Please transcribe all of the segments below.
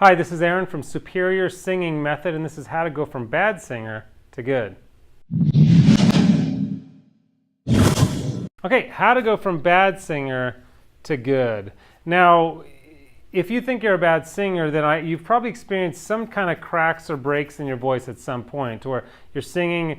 Hi, this is Aaron from Superior Singing Method, and this is how to go from bad singer to good. Okay, how to go from bad singer to good. Now, if you think you're a bad singer, then you've probably experienced some kind of cracks or breaks in your voice at some point, where you're singing, you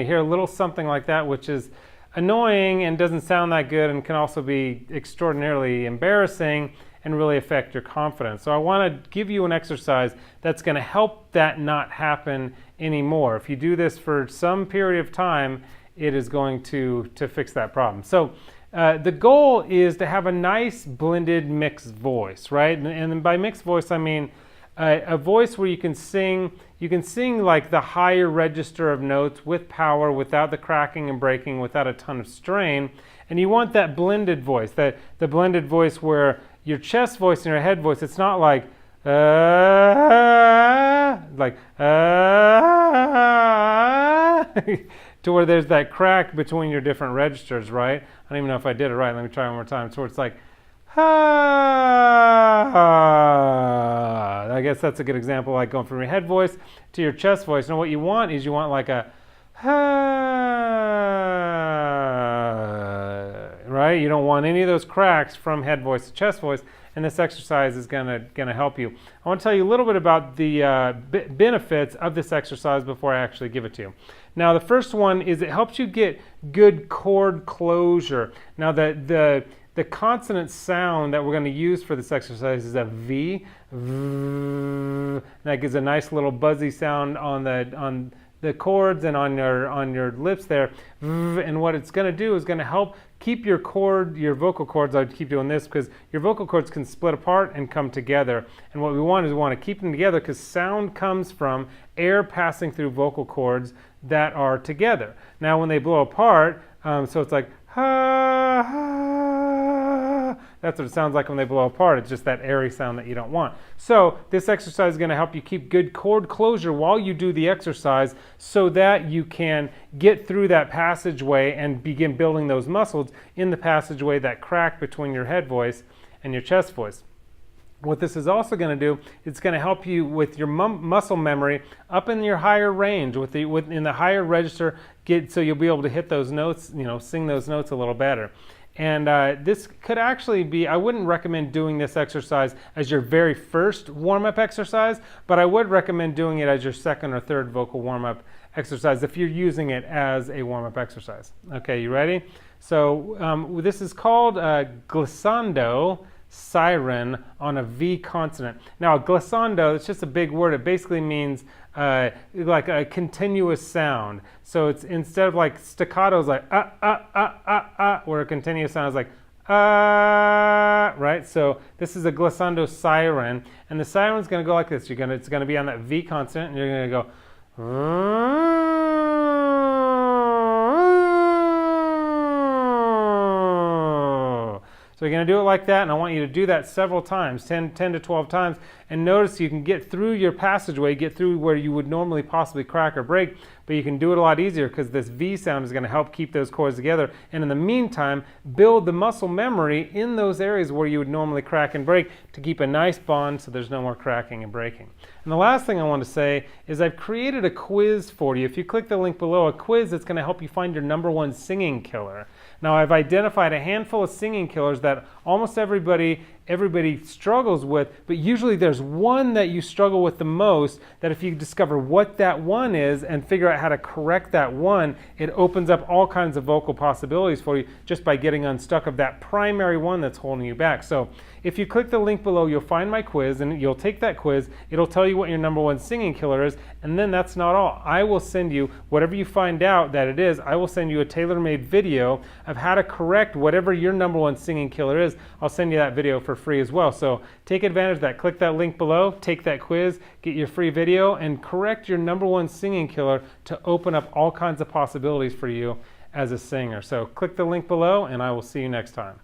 hear a little something like that, which is annoying and doesn't sound that good and can also be extraordinarily embarrassing and really affect your confidence. So I want to give you an exercise that's going to help that not happen anymore. If you do this for some period of time, it is going to fix that problem. So the goal is to have a nice blended mixed voice, right? And by mixed voice, I mean a voice where you can sing like the higher register of notes with power, without the cracking and breaking, without a ton of strain. And you want that blended voice, the blended voice where your chest voice and your head voice, it's not like to where there's that crack between your different registers, right? I don't even know if I did it right. Let me try one more time. So it's like, I guess that's a good example, like going from your head voice to your chest voice. Now what you want is like a right? You don't want any of those cracks from head voice to chest voice, and this exercise is gonna help you. I want to tell you a little bit about the benefits of this exercise before I actually give it to you. Now, the first one is it helps you get good chord closure. Now, the consonant sound that we're going to use for this exercise is a V. That gives a nice little buzzy sound on the chords and on your lips there. And what it's going to do is going to help keep your vocal cords. I'd keep doing this because your vocal cords can split apart and come together. And what we want to keep them together, because sound comes from air passing through vocal cords that are together. Now, when they blow apart, so it's like that's what it sounds like when they blow apart. It's just that airy sound that you don't want. So this exercise is going to help you keep good chord closure while you do the exercise, so that you can get through that passageway and begin building those muscles in the passageway that crack between your head voice and your chest voice. What this is also going to do, it's going to help you with your muscle memory up in your higher range, in the higher register, so you'll be able to hit those notes, sing those notes a little better. And this could actually be, I wouldn't recommend doing this exercise as your very first warm-up exercise, but I would recommend doing it as your second or third vocal warm-up exercise if you're using it as a warm-up exercise. Okay, you ready? So this is called glissando siren on a V consonant. Now, glissando, it's just a big word. It basically means like a continuous sound. So it's, instead of like staccato, it's like where a continuous sound is like right? So this is a glissando siren, and the siren is going to go like this. It's going to be on that V consonant, and you're going to go So you're going to do it like that, and I want you to do that several times, 10 to 12 times, and notice you can get through your passageway, get through where you would normally possibly crack or break, but you can do it a lot easier because this V sound is going to help keep those chords together, and in the meantime, build the muscle memory in those areas where you would normally crack and break to keep a nice bond so there's no more cracking and breaking. And the last thing I want to say is I've created a quiz for you. If you click the link below, a quiz that's going to help you find your #1 singing killer. Now, I've identified a handful of singing killers that almost everybody struggles with, but usually there's one that you struggle with the most, that if you discover what that one is and figure out how to correct that one, it opens up all kinds of vocal possibilities for you just by getting unstuck of that primary one that's holding you back. So if you click the link below, you'll find my quiz, and you'll take that quiz. It'll tell you what your #1 singing killer is, and then that's not all. I will send you, whatever you find out that it is, I will send you a tailor-made video of how to correct whatever your #1 singing killer is. I'll send you that video for free as well. So take advantage of that. Click that link below, take that quiz, get your free video, and correct your #1 singing killer to open up all kinds of possibilities for you as a singer. So click the link below, and I will see you next time.